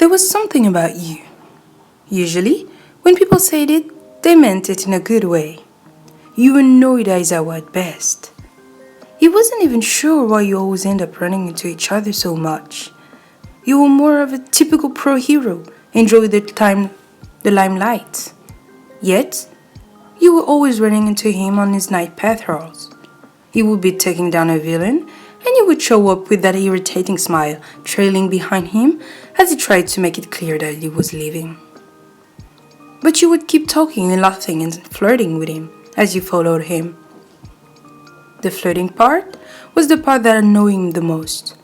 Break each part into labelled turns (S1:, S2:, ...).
S1: There was something about you. Usually, when people said it, they meant it in a good way. You annoyed Aizawa at best. He wasn't even sure why you always end up running into each other so much. You were more of a typical pro hero, enjoy the limelight. Yet, you were always running into him on his night patrols. He would be taking down a villain, and you would show up with that irritating smile trailing behind him as he tried to make it clear that he was leaving. But you would keep talking and laughing and flirting with him as you followed him. The flirting part was the part that annoyed him the most.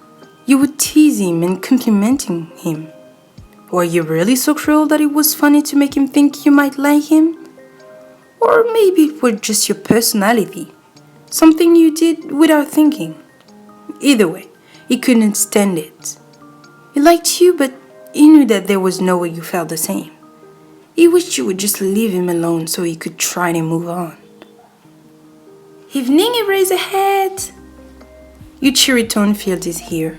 S1: You would tease him and complimenting him. Were you really so cruel that it was funny to make him think you might like him? Or maybe it was just your personality, something you did without thinking. Either way, he couldn't stand it. He liked you, but he knew that there was no way you felt the same. He wished you would just leave him alone so he could try to move on. Evening, Eraserhead! Your cheery tone filled his ear.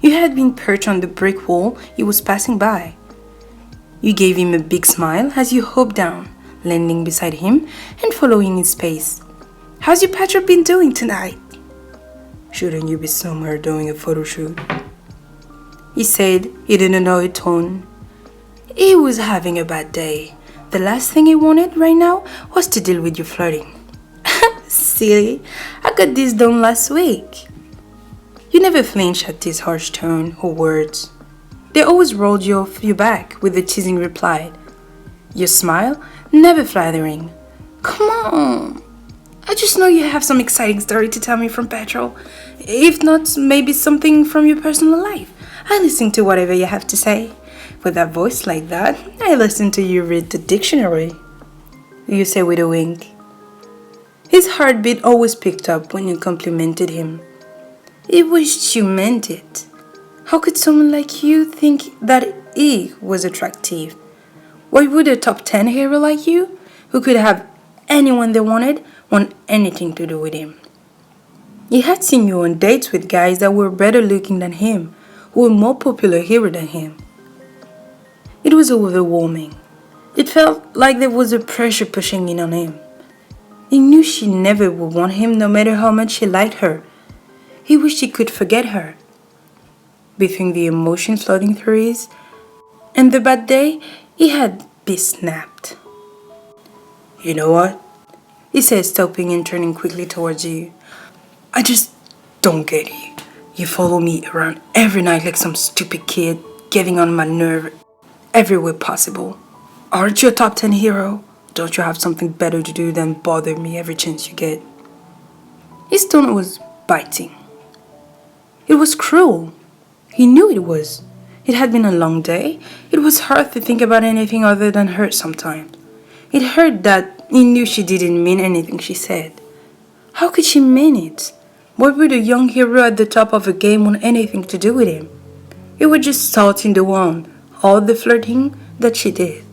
S1: You had been perched on the brick wall he was passing by. You gave him a big smile as you hopped down, landing beside him and following his pace. How's your patrol been doing tonight? Shouldn't you be somewhere doing a photo shoot? He said in an annoyed tone. He was having a bad day. The last thing he wanted right now was to deal with you flirting. Silly, I got this done last week. You never flinched at this harsh tone or words. They always rolled you off your back with a teasing reply. Your smile, never flattering. Come on. I just know you have some exciting story to tell me from Petrol. If not, maybe something from your personal life. I listen to whatever you have to say. With that voice like that, I listen to you read the dictionary. You say with a wink. His heartbeat always picked up when you complimented him. He wished you meant it. How could someone like you think that he was attractive? Why would a top 10 hero like you, who could have anyone they wanted, want anything to do with him? He had seen you on dates with guys that were better looking than him, who were more popular hero than him. It was overwhelming. It felt like there was a pressure pushing in on him. He knew she never would want him no matter how much he liked her. He wished he could forget her. Between the emotions flooding through his and the bad day, he had be snapped. You know what? He said, stopping and turning quickly towards you. I just don't get you. You follow me around every night like some stupid kid, getting on my nerve everywhere possible. Aren't you a top 10 hero? Don't you have something better to do than bother me every chance you get? His tone was biting. It was cruel. He knew it was. It had been a long day. It was hard to think about anything other than her sometimes. It hurt that he knew she didn't mean anything she said. How could she mean it? Why would a young hero at the top of a game want anything to do with him? It was just starting the one, all the flirting that she did.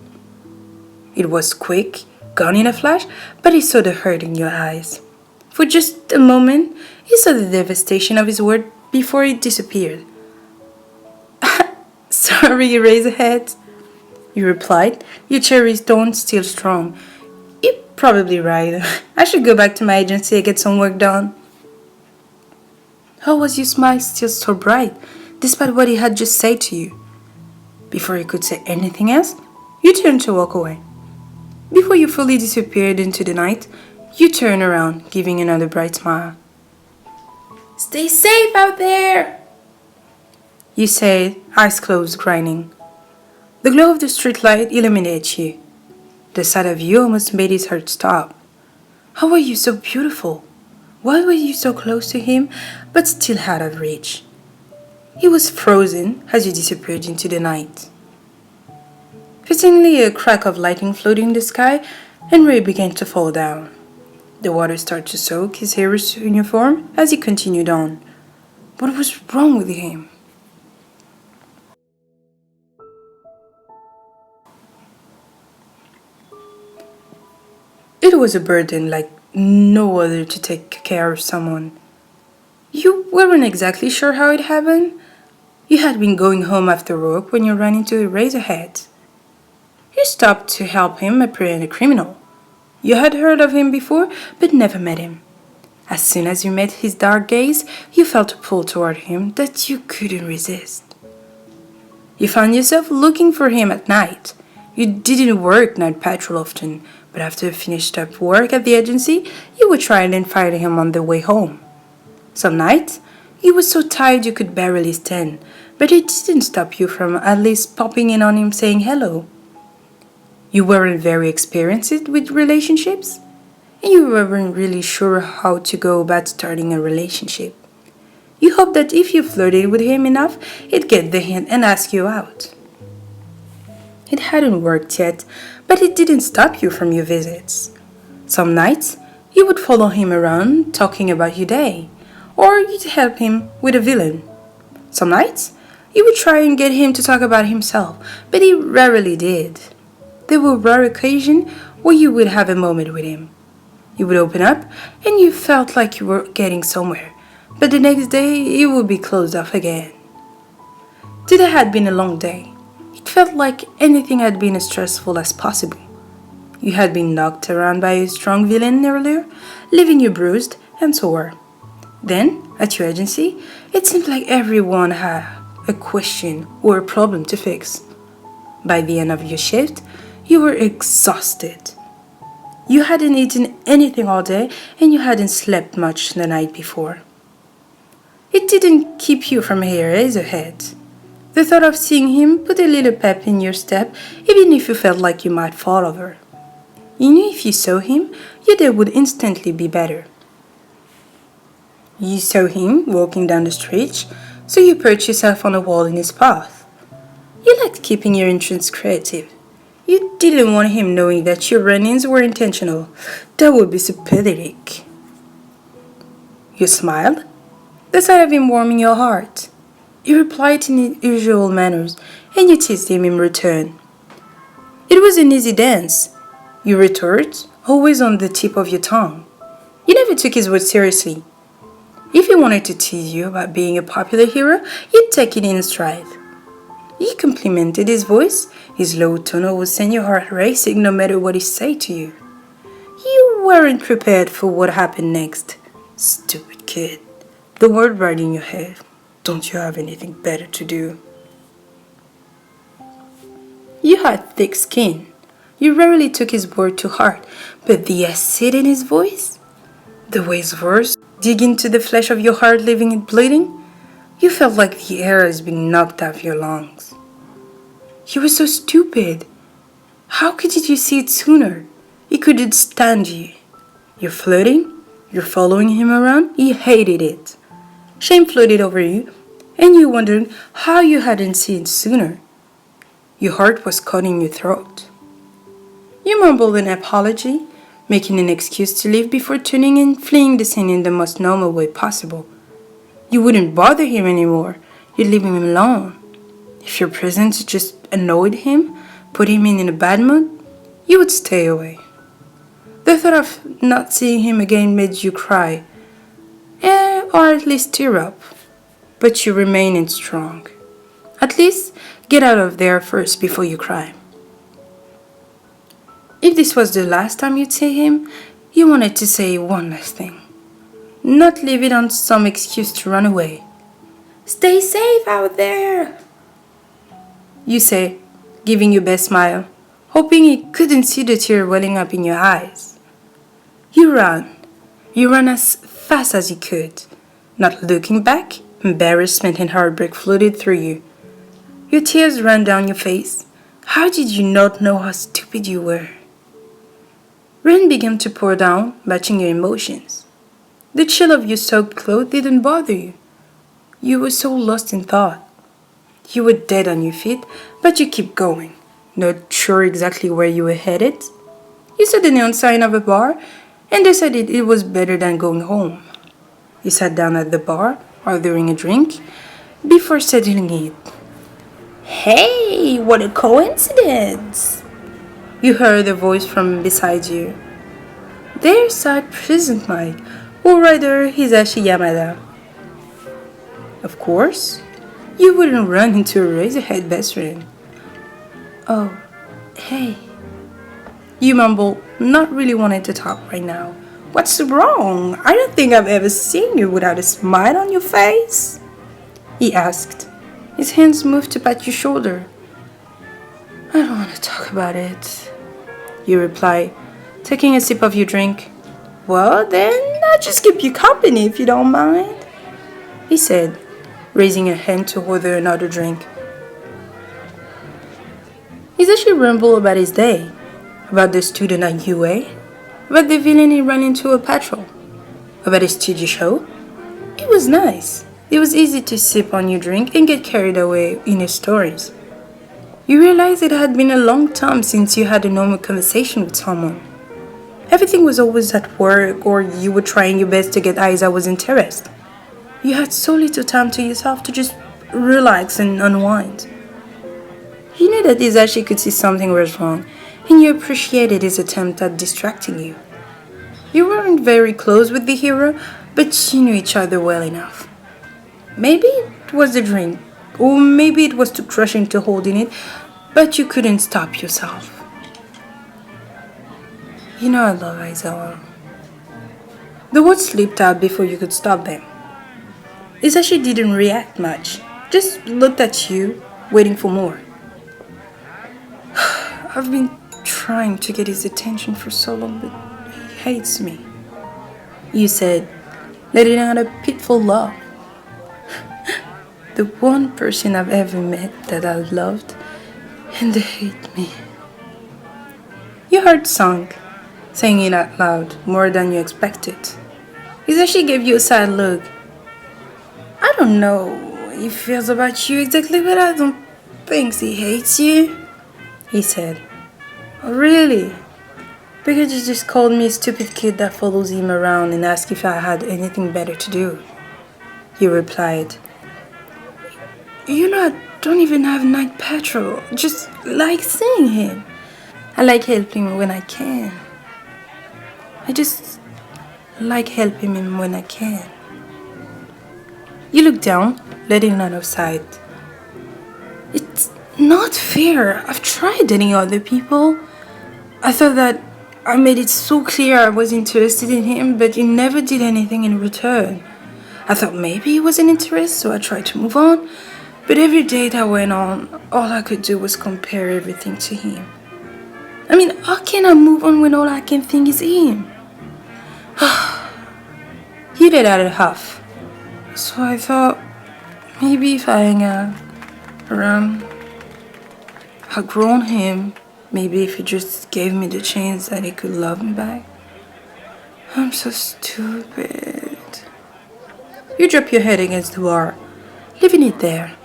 S1: It was quick, gone in a flash, but he saw the hurt in your eyes. For just a moment, he saw the devastation of his word before it disappeared. Sorry, Eraserhead, you replied, your cherry's tone still strong. You're probably right. I should go back to my agency and get some work done. How was your smile still so bright, despite what he had just said to you? Before he could say anything else, you turned to walk away. Before you fully disappeared into the night, you turned around, giving another bright smile. Stay safe out there, you said, eyes closed, grinding. The glow of the streetlight illuminated you. The sight of you almost made his heart stop. How were you so beautiful? Why were you so close to him, but still out of reach? He was frozen as you disappeared into the night. Fittingly, a crack of lightning floated in the sky, and rain began to fall down. The water started to soak his hero's uniform as he continued on. What was wrong with him? It was a burden like no other to take care of someone. You weren't exactly sure how it happened. You had been going home after work when you ran into Razorhead. You stopped to help him apprehend a criminal. You had heard of him before, but never met him. As soon as you met his dark gaze, you felt a pull toward him that you couldn't resist. You found yourself looking for him at night. You didn't work night patrol often, but after you finished up work at the agency, you would try and find him on the way home. Some nights, you were so tired you could barely stand, but it didn't stop you from at least popping in on him saying hello. You weren't very experienced with relationships, and you weren't really sure how to go about starting a relationship. You hoped that if you flirted with him enough, he'd get the hint and ask you out. It hadn't worked yet, but it didn't stop you from your visits. Some nights, you would follow him around talking about your day, or you'd help him with a villain. Some nights, you would try and get him to talk about himself, but he rarely did. There were rare occasions where you would have a moment with him. You would open up, and you felt like you were getting somewhere, but the next day it would be closed off again. Today had been a long day. It felt like anything had been as stressful as possible. You had been knocked around by a strong villain earlier, leaving you bruised and sore. Then, at your agency, it seemed like everyone had a question or a problem to fix. By the end of your shift, you were exhausted. You hadn't eaten anything all day and you hadn't slept much the night before. It didn't keep you from here Razorhead. The thought of seeing him put a little pep in your step, even if you felt like you might fall over. You knew if you saw him, your day would instantly be better. You saw him walking down the street, so you perched yourself on a wall in his path. You liked keeping your entrance creative. You didn't want him knowing that your run-ins were intentional. That would be so pathetic. You smiled, the sight of him warming your heart. You replied in his usual manners, and you teased him in return. It was an easy dance. You retort, always on the tip of your tongue. You never took his words seriously. If he wanted to tease you about being a popular hero, you'd take it in stride. You complimented his voice. His low tone would send your heart racing no matter what he said to you. You weren't prepared for what happened next. Stupid kid. The word right in your head. Don't you have anything better to do? You had thick skin. You rarely took his word to heart, but the acid in his voice, the way his words dig into the flesh of your heart, leaving it bleeding, you felt like the air is being knocked out of your lungs. You were so stupid. How could you see it sooner? He couldn't stand you. You're flirting, you're following him around, he hated it. Shame flooded over you, and you wondered how you hadn't seen it sooner. Your heart was caught in your throat. You mumbled an apology, making an excuse to leave before turning and fleeing the scene in the most normal way possible. You wouldn't bother him anymore. You'd leave him alone. If your presence just annoyed him, put him in a bad mood, you would stay away. The thought of not seeing him again made you cry, or at least tear up. But you remained strong. At least get out of there first before you cry. If this was the last time you'd see him, you wanted to say one last thing. Not leave it on some excuse to run away. Stay safe out there, you say, giving your best smile, hoping he couldn't see the tear welling up in your eyes. You ran. You ran as fast as you could. Not looking back, embarrassment and heartbreak flooded through you. Your tears ran down your face. How did you not know how stupid you were? Rain began to pour down, matching your emotions. The chill of your soaked clothes didn't bother you. You were so lost in thought. You were dead on your feet, but you kept going, not sure exactly where you were headed. You saw the neon sign of a bar and decided it was better than going home. You sat down at the bar, ordering a drink, before settling it. Hey, what a coincidence! You heard a voice from beside you. There's our present Mike, or rather Hisashi Yamada. Of course, You wouldn't run into a razorhead best friend. Oh, hey. You mumble, not really wanting to talk right now. What's wrong? I don't think I've ever seen you without a smile on your face, he asked. His hands moved to pat your shoulder. I don't want to talk about it, you reply, taking a sip of your drink. Well, then I'll just keep you company if you don't mind, he said, raising a hand to order another drink. He's actually rambled about his day, about the student at UA, about the villain he ran into a patrol, about his studio show. It was nice. It was easy to sip on your drink and get carried away in his stories. You realized it had been a long time since you had a normal conversation with someone. Everything was always at work, or you were trying your best to get Aizawa's interest. You had so little time to yourself to just relax and unwind. You knew that Izashi could see something was wrong, and you appreciated his attempt at distracting you. You weren't very close with the hero, but you knew each other well enough. Maybe it was the drink, or maybe it was too crushing to hold in it, but you couldn't stop yourself. You know I love Aizawa. The words slipped out before you could stop them. Izashi didn't react much, just looked at you, waiting for more. I've been trying to get his attention for so long, but he hates me, you said, letting out a pitiful laugh. The one person I've ever met that I loved, and they hate me. Your heart sunk, saying it out loud, more than you expected. Izashi gave you a sad look. I don't know what he feels about you exactly, but I don't think he hates you, he said. Oh, really? Because you just called me a stupid kid that follows him around and asked if I had anything better to do, you replied. You know, I don't even have night patrol. Just like seeing him. I like helping him when I can. I just like helping him when I can. You look down, letting out of sight. It's not fair. I've tried dating other people. I thought that I made it so clear I was interested in him, but he never did anything in return. I thought maybe he wasn't interested, so I tried to move on. But every day that went on, all I could do was compare everything to him. I mean, how can I move on when all I can think is him? He let out a huff. So I thought, maybe if I hang out around, outgrown him, maybe if he just gave me the chance that he could love me back. I'm so stupid. You drop your head against the wall, leaving it there.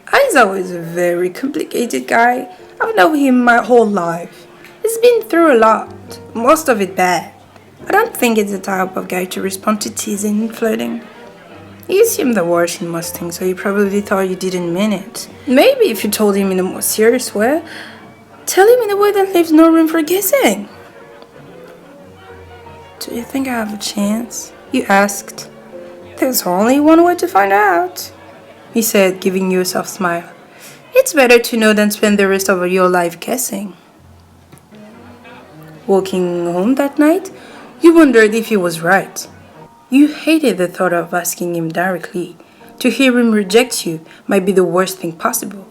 S1: Aizawa is a very complicated guy. I've known him my whole life. He's been through a lot, most of it bad. I don't think he's the type of guy to respond to teasing and flirting. You assume the worst in most things, so you probably thought you didn't mean it. Maybe if you told him in a more serious way, tell him in a way that leaves no room for guessing. Do you think I have a chance? You asked. There's only one way to find out, he said, giving you a soft smile. It's better to know than spend the rest of your life guessing. Walking home that night, you wondered if he was right. You hated the thought of asking him directly. To hear him reject you might be the worst thing possible.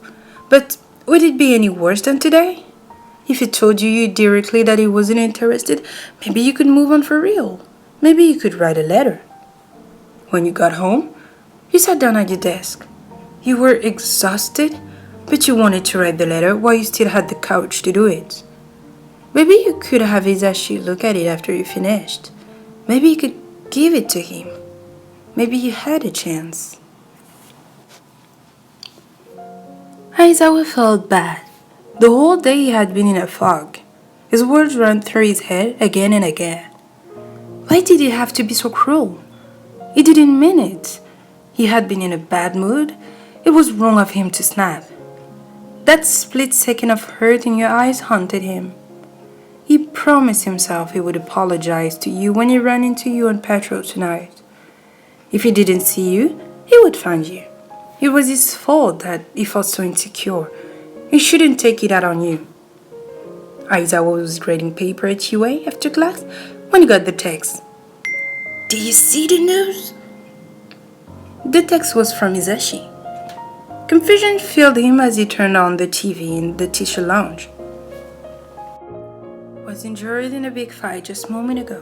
S1: But would it be any worse than today? If he told you directly that he wasn't interested, maybe you could move on for real. Maybe you could write a letter. When you got home, you sat down at your desk. You were exhausted, but you wanted to write the letter while you still had the courage to do it. Maybe you could have Izashi look at it after you finished. Maybe you could give it to him. Maybe you had a chance. Aizawa felt bad. The whole day he had been in a fog. His words ran through his head again and again. Why did he have to be so cruel? He didn't mean it. He had been in a bad mood. It was wrong of him to snap. That split second of hurt in your eyes haunted him. He promised himself he would apologize to you when he ran into you on patrol tonight. If he didn't see you, He would find you. It was his fault that he felt so insecure. He shouldn't take it out on you. Aizawa was grading paper at UA after class when he got the text. "Do you see the news?" The text was from Hisashi. Confusion filled him as he turned on the TV in the teacher lounge. Was injured in a big fight just a moment ago.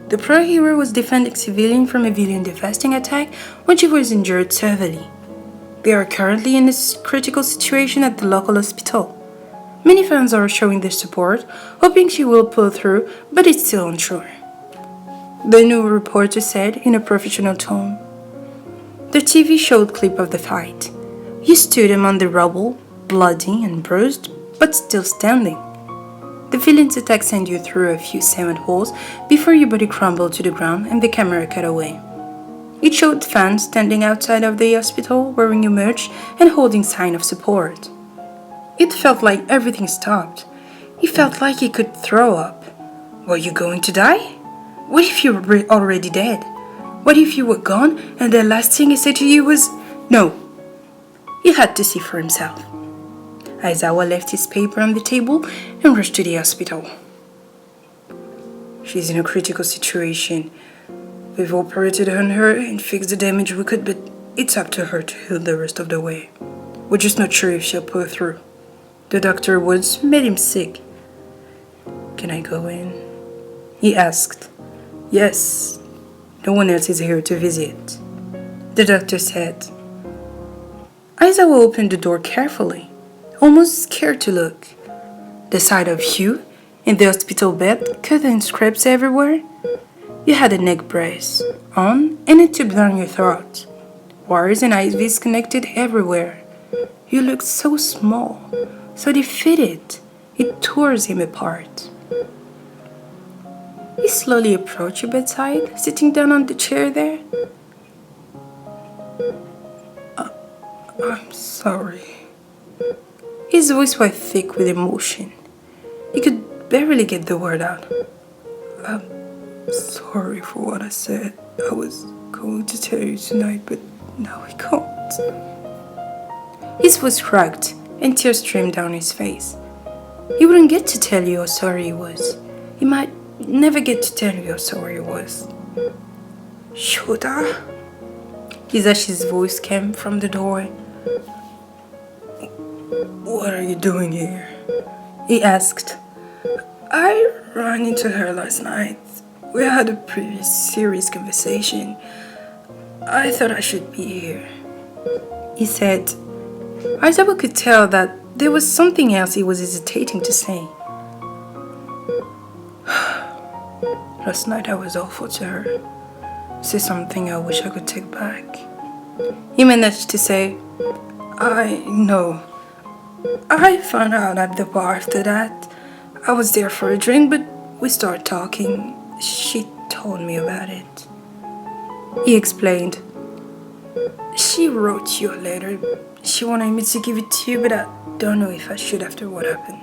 S1: The pro hero was defending civilian from a villain devastating attack when she was injured severely. They are currently in a critical situation at the local hospital. Many fans are showing their support, hoping she will pull through, but it's still unsure. The new reporter said in a professional tone. The TV showed clip of the fight. You stood among the rubble, bloody and bruised, but still standing. The villain's attack sent you through a few cement holes before your body crumbled to the ground and the camera cut away. It showed fans standing outside of the hospital wearing a merch and holding sign of support. It felt like everything stopped. He felt like he could throw up. Were you going to die? What if you were already dead? What if you were gone and the last thing he said to you was, "No"? He had to see for himself. Aizawa left his paper on the table and rushed to the hospital. She's in a critical situation. We've operated on her and fixed the damage we could, but it's up to her to heal the rest of the way. We're just not sure if she'll pull through. The doctor words made him sick. Can I go in? He asked. Yes. No one else is here to visit. The doctor said. Aizawa opened the door carefully, almost scared to look. The sight of you in the hospital bed, cut and scrapes everywhere. You had a neck brace on and a tube down your throat. Wires and IVs connected everywhere. You looked so small, so defeated. It tore him apart. He slowly approached your bedside, sitting down on the chair there. I'm sorry. His voice was thick with emotion. He could barely get the word out. I'm sorry for what I said. I was going to tell you tonight, but now I can't. His voice cracked and tears streamed down his face. He wouldn't get to tell you how sorry he was. He might never get to tell you how sorry he was. Shouta? Hisashi's voice came from the doorway. What are you doing here? He asked. I ran into her last night. We had a pretty serious conversation. I thought I should be here. He said. Aizawa could tell that there was something else he was hesitating to say. Last night I was awful to her. Say something I wish I could take back. He managed to say, I know. I found out at the bar after that. I was there for a drink, but we started talking. She told me about it. He explained. She wrote you a letter. She wanted me to give it to you, but I don't know if I should after what happened.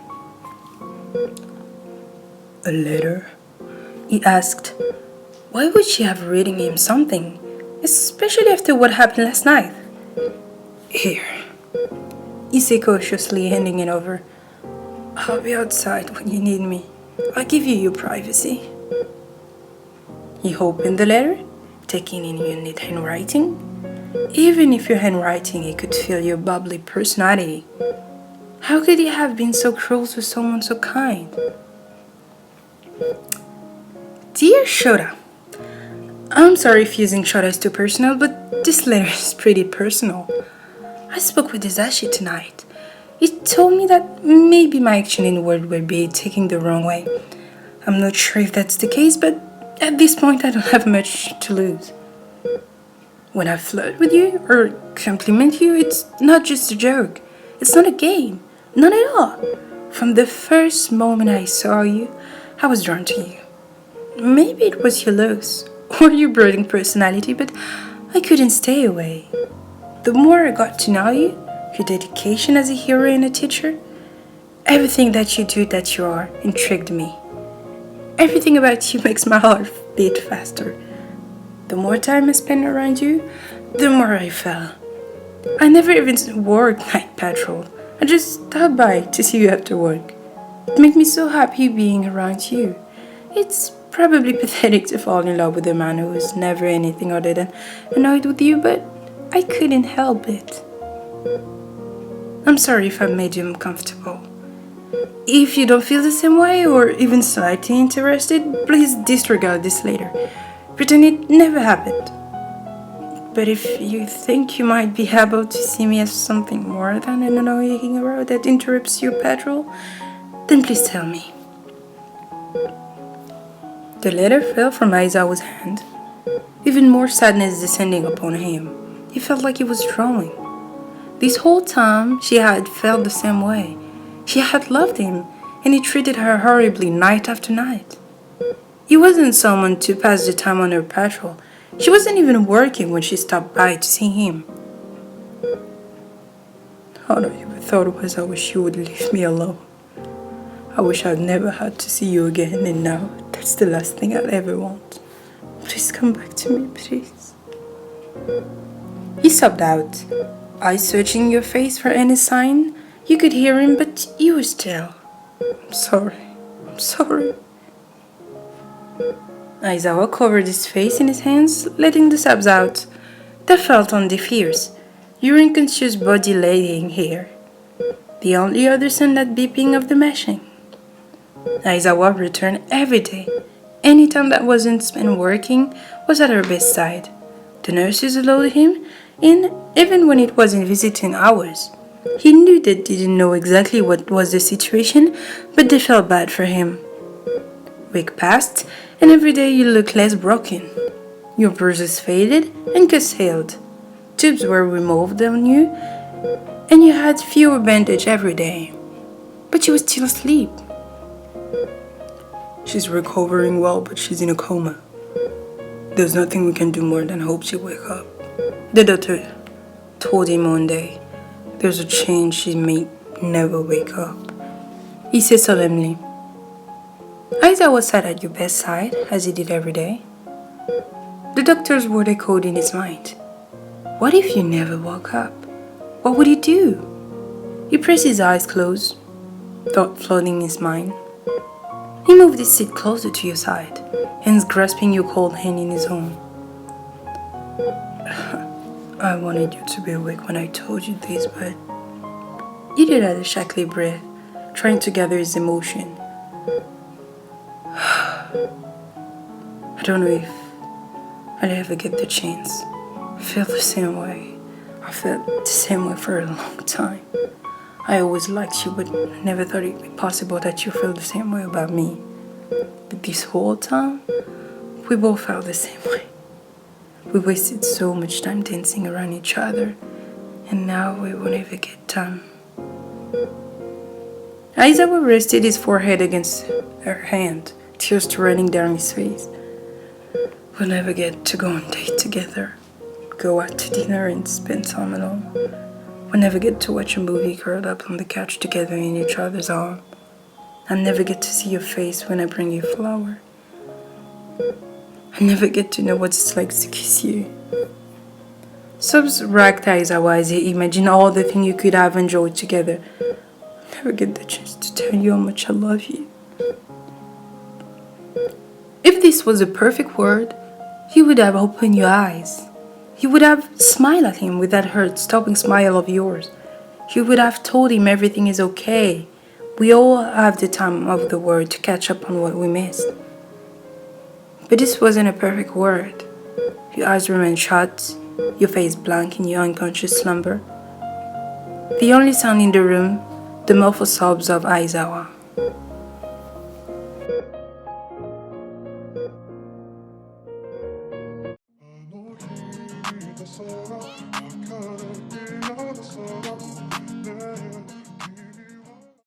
S1: A letter? He asked. Why would she have written him something? Especially after what happened last night. Here. He said cautiously, handing it over. I'll be outside when you need me. I'll give you your privacy. He opened the letter, taking in your neat handwriting. Even if your handwriting, he could feel your bubbly personality. How could he have been so cruel to someone so kind? Dear Shouta, I'm sorry if using Shouta is too personal, but this letter is pretty personal. I spoke with Hisashi tonight. He told me that maybe my action in the world would be taken the wrong way. I'm not sure if that's the case, but at this point I don't have much to lose. When I flirt with you or compliment you, it's not just a joke. It's not a game. Not at all. From the first moment I saw you, I was drawn to you. Maybe it was your looks or your brooding personality, but I couldn't stay away. The more I got to know you, your dedication as a hero and a teacher, everything that you do, that you are, intrigued me. Everything about you makes my heart beat faster. The more time I spend around you, the more I fell. I never even worked night patrol. I just stopped by to see you after work. It made me so happy being around you. It's probably pathetic to fall in love with a man who was never anything other than annoyed with you, but I couldn't help it. I'm sorry if I made you uncomfortable. If you don't feel the same way or even slightly interested, please disregard this later. Pretend it never happened. But if you think you might be able to see me as something more than an annoying arrow that interrupts your patrol, then please tell me. The letter fell from Aizawa's hand. Even more sadness descending upon him. He felt like he was drowning. This whole time she had felt the same way. She had loved him, and he treated her horribly night after night. He wasn't someone to pass the time on her patrol. She wasn't even working when she stopped by to see him. All I ever thought was I wish you would leave me alone. I wish I'd never had to see you again, and now that's the last thing I'll ever want. Please come back to me, please. He sobbed out, eyes searching your face for any sign. You could hear him, but you were still. I'm sorry. Aizawa covered his face in his hands, letting the sobs out. They felt on deaf ears. Your unconscious body laying here. The only other sound that beeping of the meshing. Aizawa returned every day. Any time that wasn't spent working was at her bedside. The nurses allowed him in even when it wasn't visiting hours. He knew they didn't know exactly what was the situation, but they felt bad for him. Week passed, and every day you looked less broken. Your bruises faded and cuts healed. Tubes were removed on you, and you had fewer bandages every day. But you were still asleep. She's recovering well, but she's in a coma. There's nothing we can do more than hope she wake up. The doctor told him one day, there's a chance she may never wake up. He said solemnly. Aizawa sat at your bedside, as he did every day. The doctor's word echoed in his mind. What if you never woke up? What would he do? He pressed his eyes closed, thought flooding his mind. He moved his seat closer to your side, hands grasping your cold hand in his own. I wanted you to be awake when I told you this, but he did at a shaky breath, trying to gather his emotion. I don't know if I'll ever get the chance. I feel the same way. I felt the same way for a long time. I always liked you, but I never thought it'd be possible that you feel the same way about me. But this whole time, we both felt the same way. We wasted so much time dancing around each other, and now we won't ever get done. Aizawa rested his forehead against her hand, tears running down his face. We'll never get to go on a date together, go out to dinner and spend time alone. We'll never get to watch a movie curled up on the couch together in each other's arms. I'll never get to see your face when I bring you a flower. I never get to know what it's like to kiss you. Sobs racked Aizawa as he imagined all the things you could have enjoyed together. I'll never get the chance to tell you how much I love you. If this was a perfect world, you would have opened your eyes. You would have smiled at him with that heart-stopping smile of yours. You would have told him everything is okay. We all have the time of the world to catch up on what we missed. But this wasn't a perfect world. Your eyes remained shut, your face blank in your unconscious slumber. The only sound in the room, the muffled sobs of Aizawa.